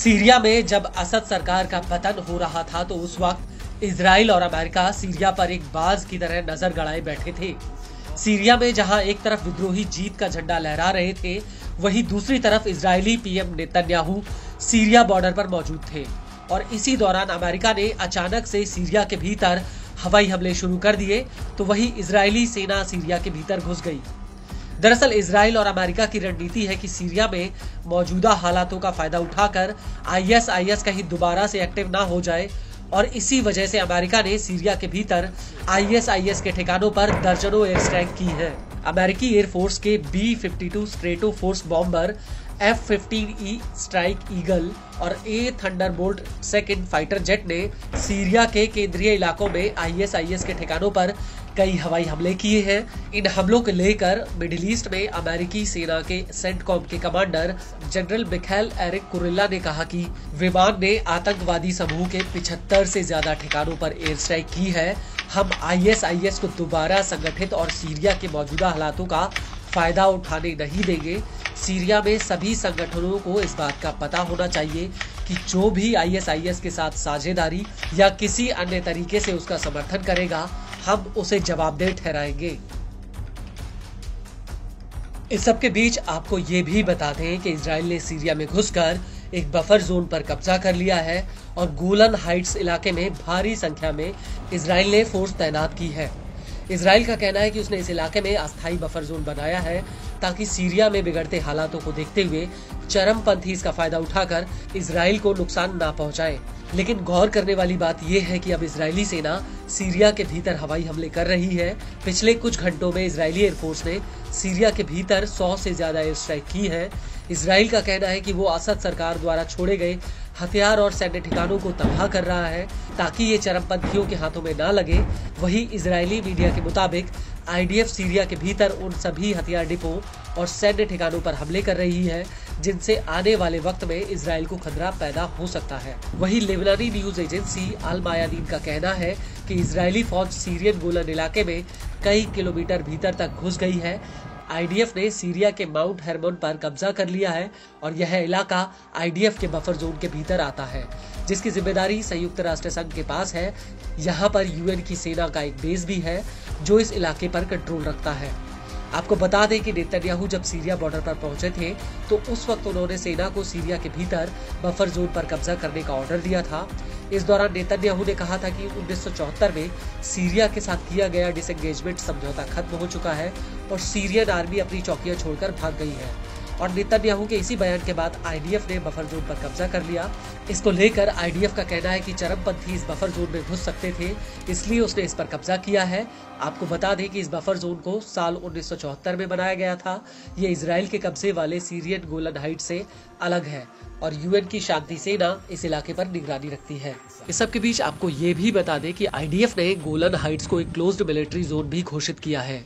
Syria में जब असद सरकार का पतन हो रहा था तो उस वक्त इजराइल और अमेरिका सीरिया पर एक बाज की तरह नजर गड़ाए बैठे थे। सीरिया में जहां एक तरफ विद्रोही जीत का झंडा लहरा रहे थे, वहीं दूसरी तरफ Israeli PM Netanyahu Syria border पर मौजूद थे और इसी दौरान अमेरिका ने अचानक से सीरिया के भीतर हवाई हमले शुरू कर दिए तो वहीं इजरायली सेना सीरिया के भीतर घुस गई। दरअसल इजराइल और अमेरिका की रणनीति है कि सीरिया में मौजूदा हालातों का फायदा उठाकर आईएसआईएस कहीं दोबारा से एक्टिव ना हो जाए और इसी वजह से अमेरिका ने सीरिया के भीतर आईएसआईएस के ठिकानों पर दर्जनों एयर स्ट्राइक की है। अमेरिकी एयरफोर्स के B-52 stratofortress bomber, F-15E strike eagle और A thunderbolt second fighter jet ने सीरिया के केंद्रीय इलाकों में आईएसआईएस के ठिकानों पर कई हवाई हमले किए हैं। इन हमलों को लेकर मिडिल ईस्ट में अमेरिकी सेना के सेंटकॉम के commander general Mikhail Erik Kurilla ने कहा कि विमान ने आतंकवादी समूह के 75 से ज्यादा ठिकानों पर एयर स्ट्राइक की है। हम आईएसआईएस को दोबारा संगठित और सीरिया के मौजूदा हालातों का फायदा उठाने नहीं देंगे। सीरिया में सभी संगठनों को इस बात का पता होना चाहिए कि जो भी आईएसआईएस के साथ साझेदारी या किसी अन्य तरीके से उसका समर्थन करेगा, हम उसे जवाबदेह ठहराएंगे। इस सब के बीच आपको ये भी बता दें कि इजराइल ने सीरिया में घुसकर एक बफर जोन पर कब्जा कर लिया है और गोलन हाइट्स इलाके में भारी संख्या में इजराइल ने फोर्स तैनात की है। इजराइल का कहना है कि उसने इस इलाके में अस्थायी बफर जोन बनाया है ताकि सीरिया में बिगड़ते हालातों को देखते हुए चरमपंथी इसका फायदा उठाकर इजराइल को नुकसान ना पहुंचाए। लेकिन गौर करने वाली बात यह है कि अब इजरायली सेना सीरिया के भीतर हवाई हमले कर रही है। पिछले कुछ घंटों में इजरायली एयरफोर्स ने सीरिया के भीतर 100 से ज्यादा एयर स्ट्राइक की है। इजराइल का कहना है कि वो असद सरकार द्वारा छोड़े गए हथियार और सैन्य ठिकानों को तबाह कर रहा है ताकि ये चरमपंथियों के हाथों में ना लगे। वहीं इजरायली मीडिया के मुताबिक आईडीएफ सीरिया के भीतर उन सभी हथियार डिपो और सैन्य ठिकानों पर हमले कर रही है जिनसे आने वाले वक्त में इजराइल को खतरा पैदा हो सकता है। वहीं लेबनानी न्यूज एजेंसी अल मायादीन का कहना है कि इजरायली फौज सीरियन गोलन इलाके में कई किलोमीटर भीतर तक घुस गई है। आईडीएफ ने सीरिया के माउंट हेरमोन पर कब्जा कर लिया है और यह इलाका आईडीएफ के बफर जोन के भीतर आता है, जिसकी जिम्मेदारी संयुक्त राष्ट्र संघ के पास है। यहाँ पर यूएन की सेना का एक बेस भी है जो इस इलाके पर कंट्रोल रखता है। आपको बता दें कि नेतन्याहू जब सीरिया बॉर्डर पर पहुंचे थे तो उस वक्त उन्होंने सेना को सीरिया के भीतर बफर जोन पर कब्जा करने का ऑर्डर दिया था। इस दौरान नेतन्याहू ने कहा था कि 1974 में सीरिया के साथ किया गया डिसएंगेजमेंट समझौता खत्म हो चुका है और सीरियन आर्मी अपनी चौकियां छोड़कर भाग गई है। और नेतन्याहू के इसी बयान के बाद आईडीएफ ने बफर जोन पर कब्जा कर लिया। इसको लेकर आईडीएफ का कहना है कि चरमपंथी इस बफर जोन में घुस सकते थे, इसलिए उसने इस पर कब्जा किया है। आपको बता दें कि इस बफर जोन को साल 1974 में बनाया गया था। ये इजराइल के कब्जे वाले सीरियन गोलन हाइट से अलग है और यूएन की शांति सेना इस इलाके पर निगरानी रखती है। इस सब के बीच आपको ये भी बता दें कि आईडीएफ ने गोलन हाइट्स को एक क्लोज्ड मिलिट्री जोन भी घोषित किया है।